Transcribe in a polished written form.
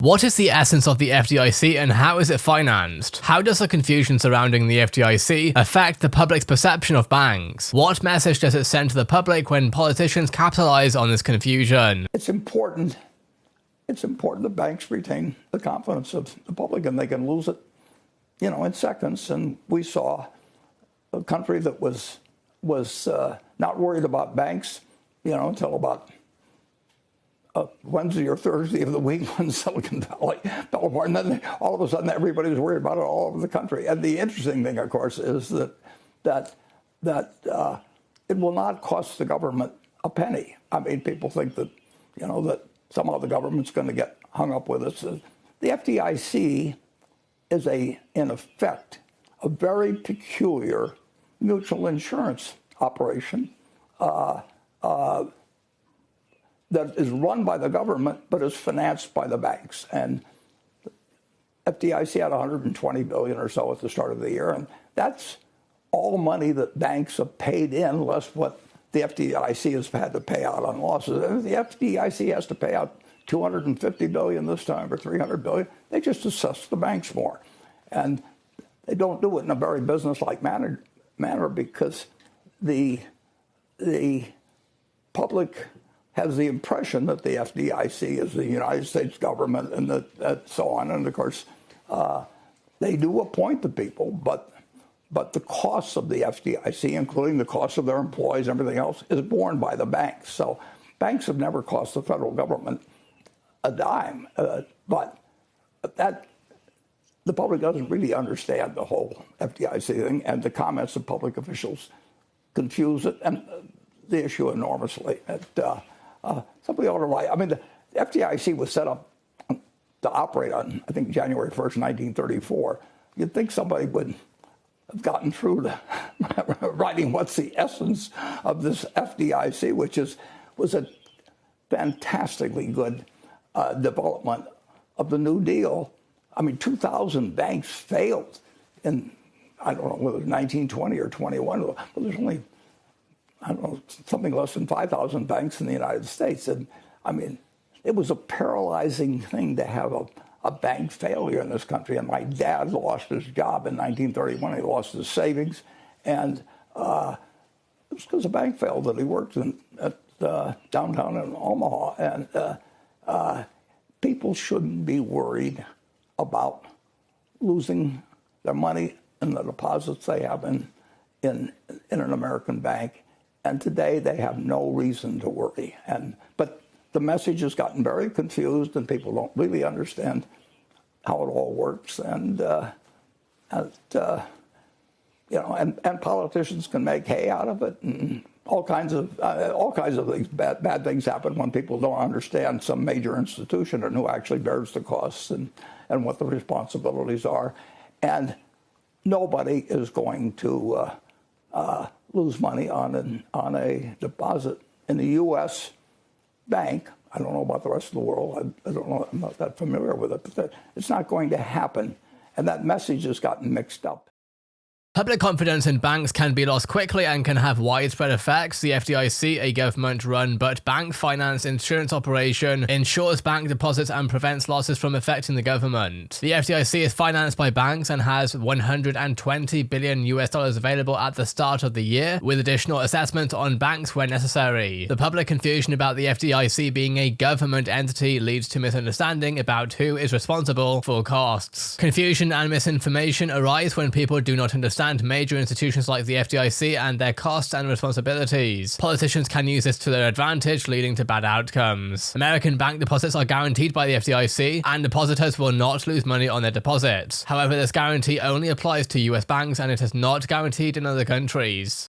What is the essence of the FDIC and how is it financed? How does the confusion surrounding the FDIC affect the public's perception of banks? What message does it send to the public when politicians capitalize on this confusion? It's important that banks retain the confidence of the public, and they can lose it, in seconds. And we saw a country that was not worried about banks, until about Wednesday or Thursday of the week when Silicon Valley fell apart. And then all of a sudden everybody was worried about it all over the country. And the interesting thing, of course, is that it will not cost the government a penny. I mean, people think that, that somehow the government's going to get hung up with us. The FDIC is in effect, a very peculiar mutual insurance operation that is run by the government, but is financed by the banks. And FDIC had 120 billion or so at the start of the year, and that's all money that banks have paid in, less what the FDIC has had to pay out on losses. The FDIC has to pay out 250 billion this time, or 300 billion. They just assess the banks more, and they don't do it in a very business-like manner because the public has the impression that the FDIC is the United States government and that so on. And of course, they do appoint the people, but the costs of the FDIC, including the cost of their employees and everything else, is borne by the banks. So banks have never cost the federal government a dime. But that the public doesn't really understand the whole FDIC thing, and the comments of public officials confuse it and the issue enormously. Somebody ought to write. I mean, the FDIC was set up to operate on, I think, January 1st, 1934. You'd think somebody would have gotten through to writing what's the essence of this FDIC, which was a fantastically good development of the New Deal. I mean, 2,000 banks failed in, I don't know whether it was 1920 or 21. Well, there's only, I don't know, something less than 5,000 banks in the United States. And I mean, it was a paralyzing thing to have a bank failure in this country. And my dad lost his job in 1931. He lost his savings. And it was because a bank failed that he worked at downtown in Omaha. And people shouldn't be worried about losing their money and the deposits they have in an American bank. And today they have no reason to worry. But the message has gotten very confused, and people don't really understand how it all works. And politicians can make hay out of it, and all kinds of things. Bad things happen when people don't understand some major institution and who actually bears the costs and what the responsibilities are. And nobody is going to lose money on a deposit in a U.S. bank. I don't know about the rest of the world. I don't know. I'm not that familiar with it, but it's not going to happen. And that message has gotten mixed up. Public confidence in banks can be lost quickly and can have widespread effects. The FDIC, a government-run but bank-financed insurance operation, insures bank deposits and prevents losses from affecting the government. The FDIC is financed by banks and has $120 billion available at the start of the year, with additional assessment on banks where necessary. The public confusion about the FDIC being a government entity leads to misunderstanding about who is responsible for costs. Confusion and misinformation arise when people do not understand major institutions like the FDIC and their costs and responsibilities. Politicians can use this to their advantage, leading to bad outcomes. American bank deposits are guaranteed by the FDIC, and depositors will not lose money on their deposits. However, this guarantee only applies to US banks, and it is not guaranteed in other countries.